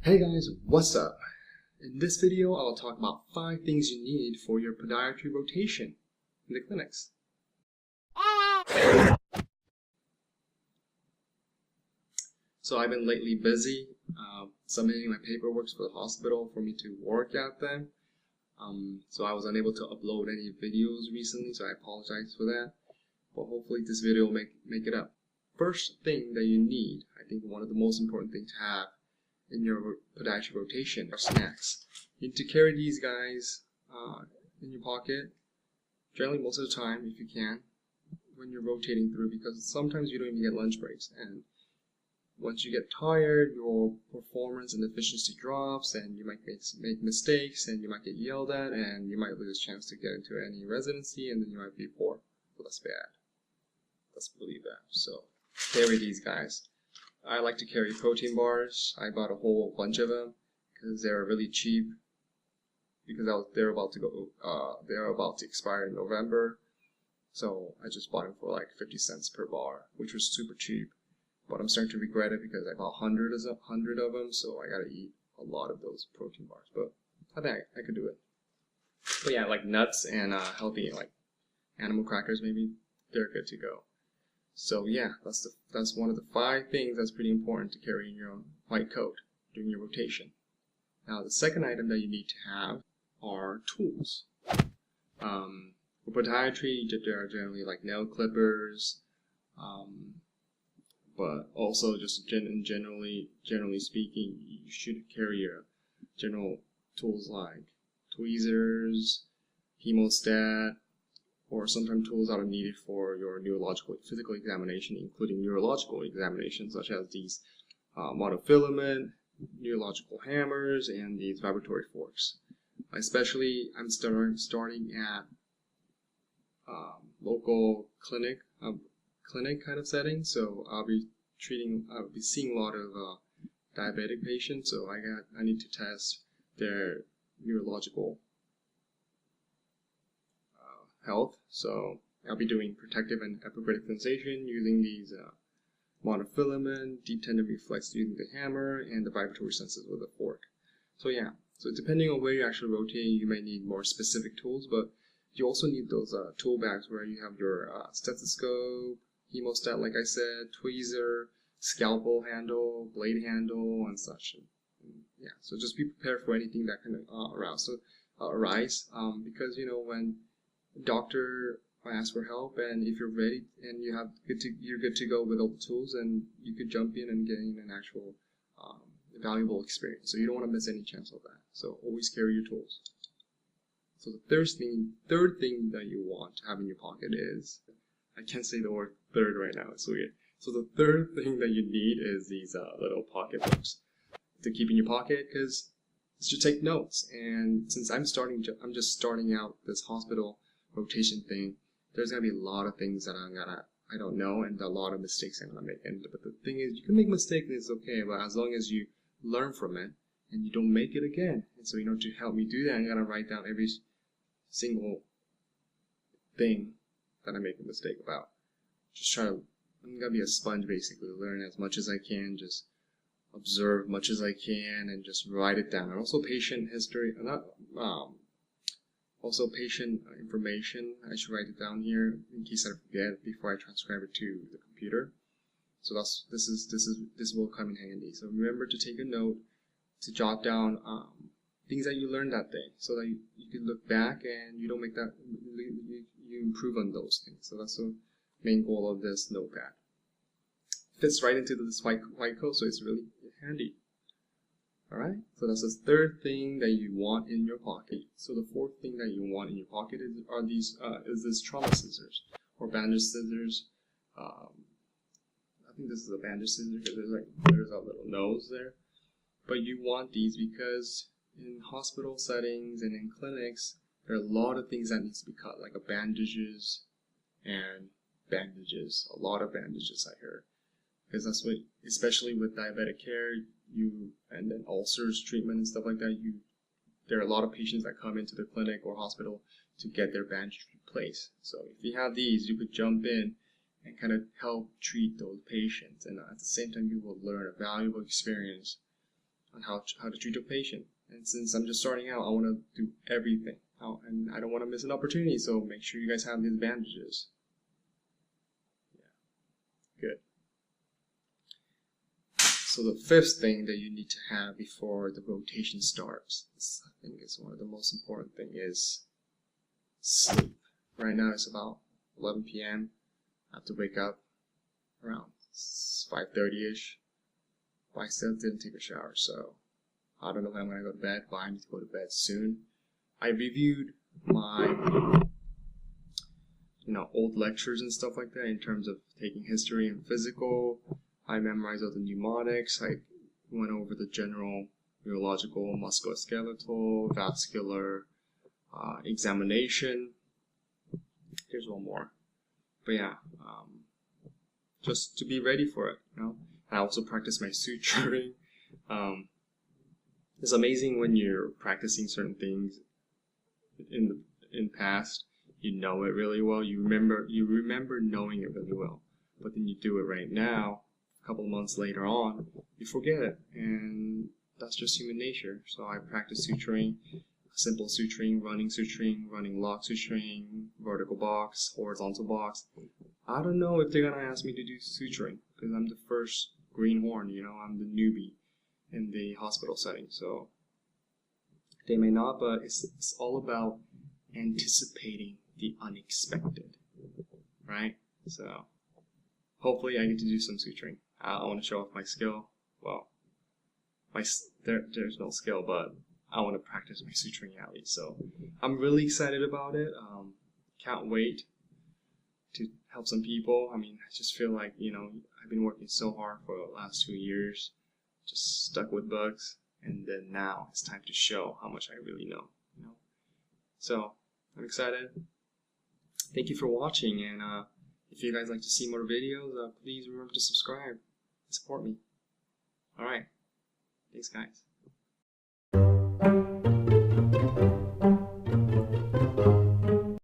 Hey guys, what's up? In this video, I'll talk about 5 things you need for your podiatry rotation in the clinics. So I've been lately busy submitting my paperwork for the hospital for me to work at them. So I was unable to upload any videos recently, so I apologize for that. But hopefully this video will make it up. First thing that you need, I think one of the most important things to have in your podiatry rotation are snacks. You need to carry these guys in your pocket, generally most of the time if you can, when you're rotating through, because sometimes you don't even get lunch breaks, and once you get tired, your performance and efficiency drops, and you might make mistakes, and you might get yelled at, and you might lose a chance to get into any residency, and then you might be poor. So that's bad. Let's believe that. So carry these guys. I like to carry protein bars. I bought a whole bunch of them because they're really cheap. Because they're about to expire in November, so I just bought them for like 50 cents per bar, which was super cheap. But I'm starting to regret it because I bought 100 of them, so I gotta eat a lot of those protein bars. But I think I could do it. But yeah, like nuts and healthy like animal crackers, maybe they're good to go. So yeah, that's one of the 5 things that's pretty important to carry in your white coat during your rotation. Now the second item that you need to have are tools. For podiatry, there are generally like nail clippers, but also just generally speaking, you should carry your general tools like tweezers, hemostat, or sometimes tools that are needed for your neurological physical examination, including neurological examinations such as these monofilament, neurological hammers, and these vibratory forks. Especially, I'm starting at local clinic kind of setting, so I'll be seeing a lot of diabetic patients. So I need to test their neurological health. So I'll be doing protective and epicritic sensation using these monofilament, deep tendon reflex using the hammer, and the vibratory sensors with a fork. So yeah, so depending on where you're actually rotating, you may need more specific tools, but you also need those tool bags where you have your stethoscope, hemostat, like I said, tweezer, scalpel handle, blade handle, and such. And yeah, so just be prepared for anything that can arise, because when doctor ask for help, and if you're ready and you're good to go with all the tools, and you could jump in and gain an actual valuable experience. So you don't want to miss any chance of that. So always carry your tools. So the third thing that you want to have in your pocket is, I can't say the word third right now, it's weird. So the third thing that you need is these little pocket books to keep in your pocket, because it's to take notes. And since I'm just starting out this hospital rotation thing, there's gonna be a lot of things that I don't know, and a lot of mistakes I'm gonna make. But the thing is, you can make mistakes, and it's okay, but as long as you learn from it and you don't make it again. And so to help me do that, I'm gonna write down every single thing that I make a mistake about. I'm gonna be a sponge basically, learn as much as I can, just observe much as I can, and just write it down. And also patient history, also patient information. I should write it down here in case I forget before I transcribe it to the computer. So this will come in handy. So remember to take a note, to jot down things that you learned that day, so that you can look back and you don't make that, you improve on those things. So that's the main goal of this notepad. Fits right into this white coat, so it's really handy. Alright, so that's the third thing that you want in your pocket. So the fourth thing that you want in your pocket is this trauma scissors or bandage scissors. I think this is a bandage scissors because there's a little nose there. But you want these because in hospital settings and in clinics, there are a lot of things that needs to be cut, like bandages and bandages, a lot of bandages I heard. Because that's what, especially with diabetic care, and then ulcers treatment and stuff like that, there are a lot of patients that come into the clinic or hospital to get their bandage replaced. So if you have these, you could jump in and kind of help treat those patients, and at the same time you will learn a valuable experience on how to treat a patient. And since I'm just starting out, I want to do everything, and I don't want to miss an opportunity. So make sure you guys have the advantages. Yeah, good. So the fifth thing that you need to have before the rotation starts, this, I think, is one of the most important thing, is sleep. Right now it's about 11 p.m. I have to wake up around 5:30ish. But I still didn't take a shower, so I don't know when I'm gonna go to bed, but I need to go to bed soon. I reviewed my old lectures and stuff like that in terms of taking history and physical. I memorized all the mnemonics. I went over the general neurological, musculoskeletal, vascular examination. There's one more, but yeah, just to be ready for it, I also practice my suturing. It's amazing when you're practicing certain things in past. You know it really well. You remember knowing it really well, but then you do it right now. A couple of months later on, you forget it, and that's just human nature. So I practice suturing, simple suturing, running lock suturing, vertical box, horizontal box. I don't know if they're gonna ask me to do suturing because I'm the first greenhorn. I'm the newbie in the hospital setting, so they may not. But it's all about anticipating the unexpected, right? So hopefully I get to do some suturing. I want to show off my skill. Well, there's no skill, but I want to practice my suturing at least. So I'm really excited about it. Can't wait to help some people. I mean, I just feel like, I've been working so hard for the last 2 years, just stuck with bugs, and then now it's time to show how much I really know. So I'm excited. Thank you for watching, and if you guys like to see more videos, please remember to subscribe and support me. Alright, thanks guys.